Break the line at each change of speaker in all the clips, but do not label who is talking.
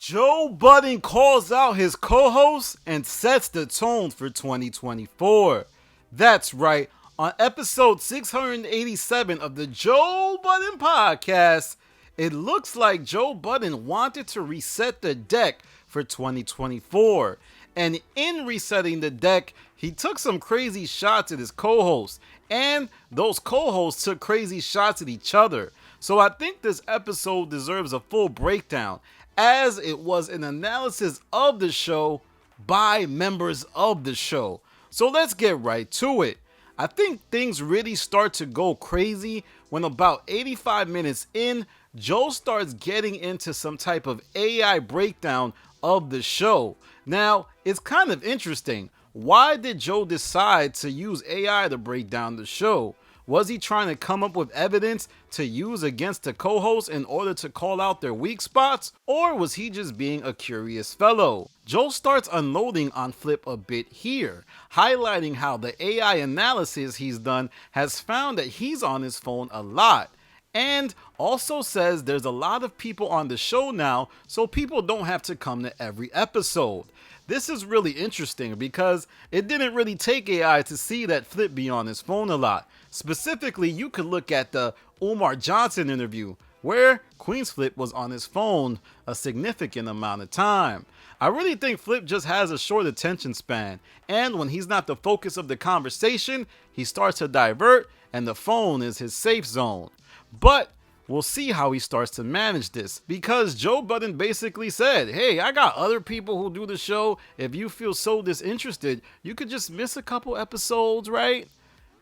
Joe Budden calls out his co-host and sets the tone for 2024. That's right, on episode 687 of the Joe Budden podcast, it looks like Joe Budden wanted to reset the deck for 2024. And in resetting the deck, he took some crazy shots at his co-host, and those co-hosts took crazy shots at each other. So I think this episode deserves a full breakdown, as it was an analysis of the show by members of the show. So let's get right to it. I think things really start to go crazy when about 85 minutes in, Joe starts getting into some type of AI breakdown of the show. Now, it's kind of interesting. Why did Joe decide to use AI to break down the show? Was he trying to come up with evidence to use against the co-host in order to call out their weak spots? Or was he just being a curious fellow? Joe starts unloading on Flip a bit here, highlighting how the AI analysis he's done has found that he's on his phone a lot. And also says there's a lot of people on the show now, so people don't have to come to every episode. This is really interesting because it didn't really take AI to see that Flip be on his phone a lot. Specifically, you could look at the Umar Johnson interview, where Queen's Flip was on his phone a significant amount of time. I really think Flip just has a short attention span, and when he's not the focus of the conversation, he starts to divert, and the phone is his safe zone. But we'll see how he starts to manage this, because Joe Budden basically said, hey, I got other people who do the show. If you feel so disinterested, you could just miss a couple episodes, right?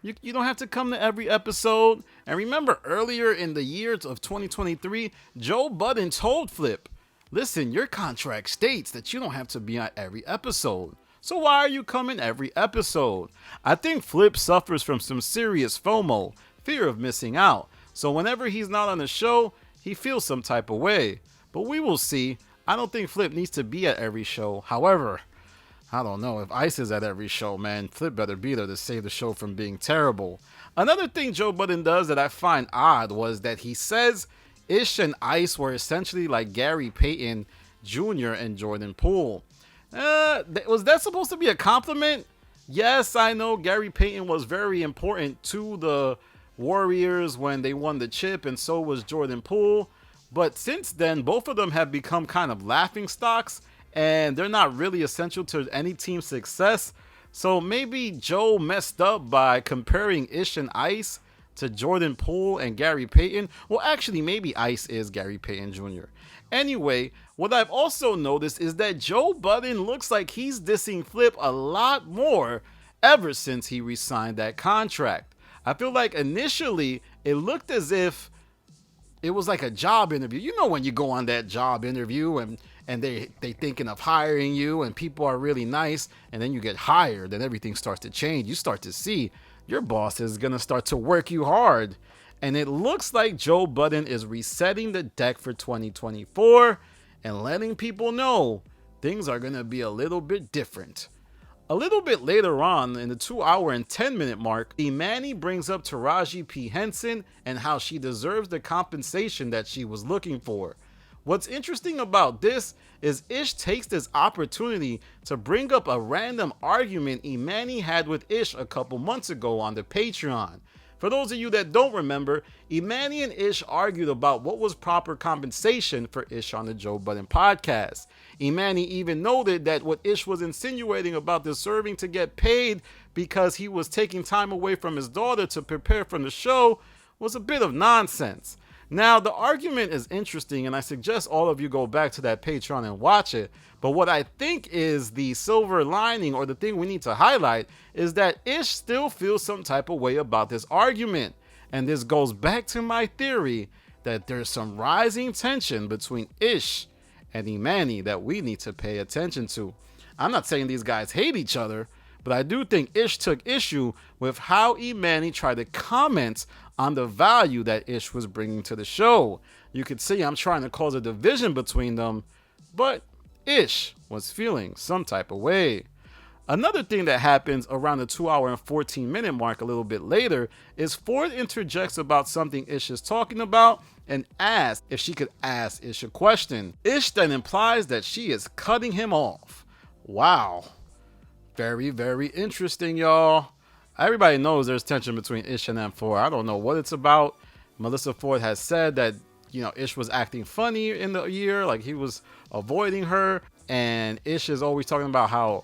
You don't have to come to every episode. And remember, earlier in the year of 2023, Joe Budden told Flip, listen, your contract states that you don't have to be on every episode. So why are you coming every episode? I think Flip suffers from some serious FOMO, fear of missing out. So whenever he's not on the show, he feels some type of way. But we will see. I don't think Flip needs to be at every show. However, I don't know. If Ice is at every show, man, Flip better be there to save the show from being terrible. Another thing Joe Budden does that I find odd was that he says Ish and Ice were essentially like Gary Payton Jr. and Jordan Poole. Was that supposed to be a compliment? Yes, I know Gary Payton was very important to the Warriors when they won the chip, and so was Jordan Poole. But since then, both of them have become kind of laughing stocks, and they're not really essential to any team's success. So maybe Joe messed up by comparing Ish and Ice to Jordan Poole and Gary Payton. Well, actually, maybe Ice is Gary Payton Jr. Anyway, what I've also noticed is that Joe Budden looks like he's dissing Flip a lot more ever since he re-signed that contract. I feel like initially it looked as if it was like a job interview. You know, when you go on that job interview and they thinking of hiring you and people are really nice, and then you get hired and everything starts to change. You start to see your boss is going to start to work you hard. And it looks like Joe Budden is resetting the deck for 2024 and letting people know things are going to be a little bit different. A little bit later on, in the 2 hour and 10 minute mark, Imani brings up Taraji P. Henson and how she deserves the compensation that she was looking for. What's interesting about this is Ish takes this opportunity to bring up a random argument Imani had with Ish a couple months ago on the Patreon. For those of you that don't remember, Imani and Ish argued about what was proper compensation for Ish on the Joe Budden podcast. Imani even noted that what Ish was insinuating about deserving to get paid because he was taking time away from his daughter to prepare for the show was a bit of nonsense. Now, the argument is interesting, and I suggest all of you go back to that Patreon and watch it. But what I think is the silver lining, or the thing we need to highlight, is that Ish still feels some type of way about this argument. And this goes back to my theory that there's some rising tension between Ish and Imani that we need to pay attention to. I'm not saying these guys hate each other, but I do think Ish took issue with how Imani tried to comment on the value that Ish was bringing to the show. You could see I'm trying to cause a division between them, but Ish was feeling some type of way. Another thing that happens around the 2 hour and 14 minute mark a little bit later is Ford interjects about something Ish is talking about, and asked if she could ask Ish a question. Ish then implies that she is cutting him off. Wow. Very, very interesting, y'all. Everybody knows there's tension between Ish and M4. I don't know what it's about. Melissa Ford has said that, Ish was acting funny in the year, like he was avoiding her. And Ish is always talking about how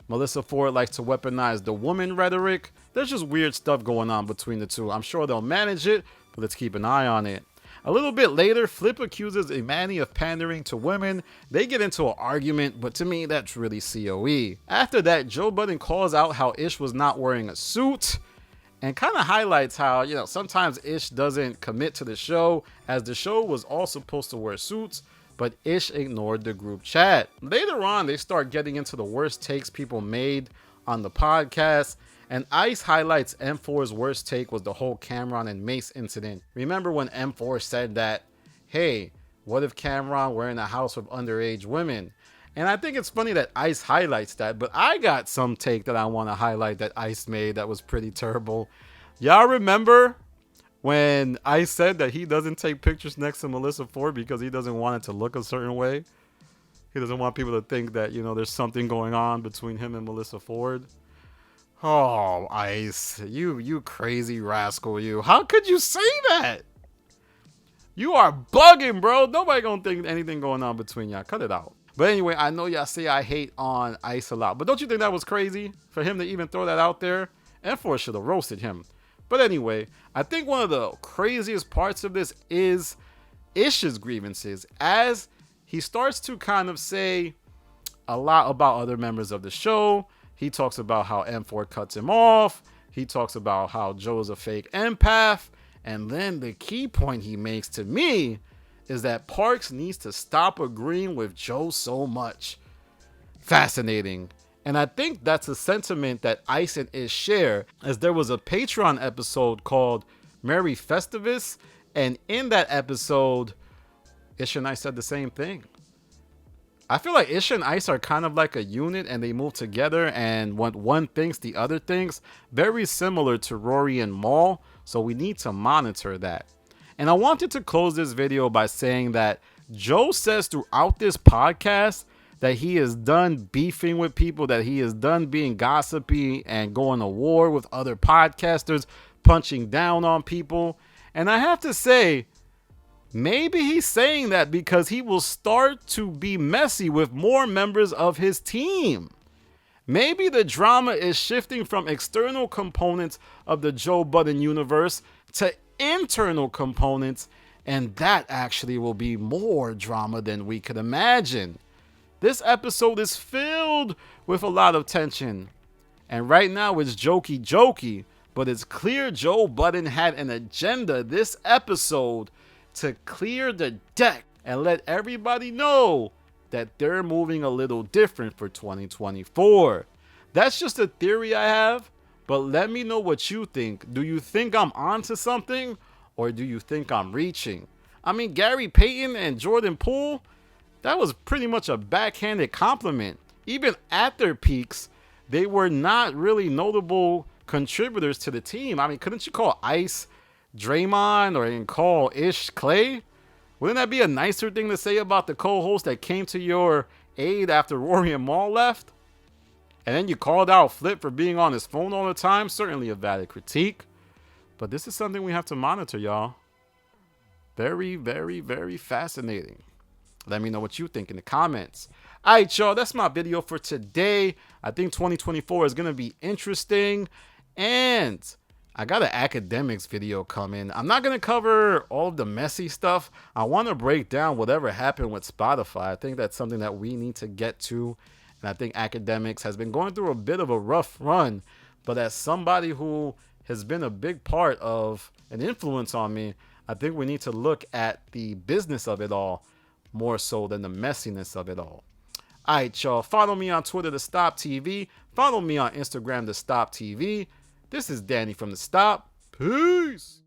Melissa Ford likes to weaponize the woman rhetoric. There's just weird stuff going on between the two. I'm sure they'll manage it, but let's keep an eye on it. A little bit later, Flip accuses Imani of pandering to women. They get into an argument, but to me, that's really COE. After that, Joe Budden calls out how Ish was not wearing a suit and kind of highlights how, sometimes Ish doesn't commit to the show, as the show was all supposed to wear suits, but Ish ignored the group chat. Later on, they start getting into the worst takes people made on the podcast. And Ice highlights M4's worst take was the whole Cameron and Mace incident. Remember when M4 said that, hey, what if Cameron were in a house with underage women? And I think it's funny that Ice highlights that, but I got some take that I want to highlight that Ice made that was pretty terrible. Y'all remember when Ice said that he doesn't take pictures next to Melissa Ford because he doesn't want it to look a certain way? He doesn't want people to think that, there's something going on between him and Melissa Ford. Oh, Ice, you crazy rascal, you. How could you say that? You are bugging, bro. Nobody gonna think anything going on between y'all. Cut it out. But anyway, I know y'all say I hate on Ice a lot, but don't you think that was crazy for him to even throw that out there? M4 should have roasted him. But anyway, I think one of the craziest parts of this is Ish's grievances, as he starts to kind of say a lot about other members of the show. He talks about how M4 cuts him off. He talks about how Joe is a fake empath. And then the key point he makes to me is that Parks needs to stop agreeing with Joe so much. Fascinating. And I think that's a sentiment that Ice and Ish share, as there was a Patreon episode called Merry Festivus. And in that episode, Ish and I said the same thing. I feel like Ish and Ice are kind of like a unit, and they move together, and when one thinks, the other thinks. Very similar to Rory and Maul, so we need to monitor that. And I wanted to close this video by saying that Joe says throughout this podcast that he is done beefing with people, that he is done being gossipy and going to war with other podcasters, punching down on people. And I have to say, maybe he's saying that because he will start to be messy with more members of his team. Maybe the drama is shifting from external components of the Joe Budden universe to internal components, and that actually will be more drama than we could imagine. This episode is filled with a lot of tension, and right now it's jokey, but it's clear Joe Budden had an agenda this episode to clear the deck and let everybody know that they're moving a little different for 2024. That's just a theory I have, but let me know what you think. Do you think I'm onto something, or do you think I'm reaching? I mean, Gary Payton and Jordan Poole, that was pretty much a backhanded compliment. Even at their peaks, they were not really notable contributors to the team. I mean, couldn't you call Ice Draymond or call Ish Clay? Wouldn't that be a nicer thing to say about the co-host that came to your aid after Rory and Maul left? And then you called out Flip for being on his phone all the time. Certainly a valid critique. But this is something we have to monitor, y'all. Very, very, very fascinating. Let me know what you think in the comments. All right, y'all, that's my video for today. I think 2024 is going to be interesting. And I got an academics video coming. I'm not going to cover all of the messy stuff. I want to break down whatever happened with Spotify. I think that's something that we need to get to. And I think academics has been going through a bit of a rough run. But as somebody who has been a big part of an influence on me, I think we need to look at the business of it all more so than the messiness of it all. All right, y'all. Follow me on Twitter, The Stop TV. Follow me on Instagram, The Stop TV. This is Danny from The Stop. Peace.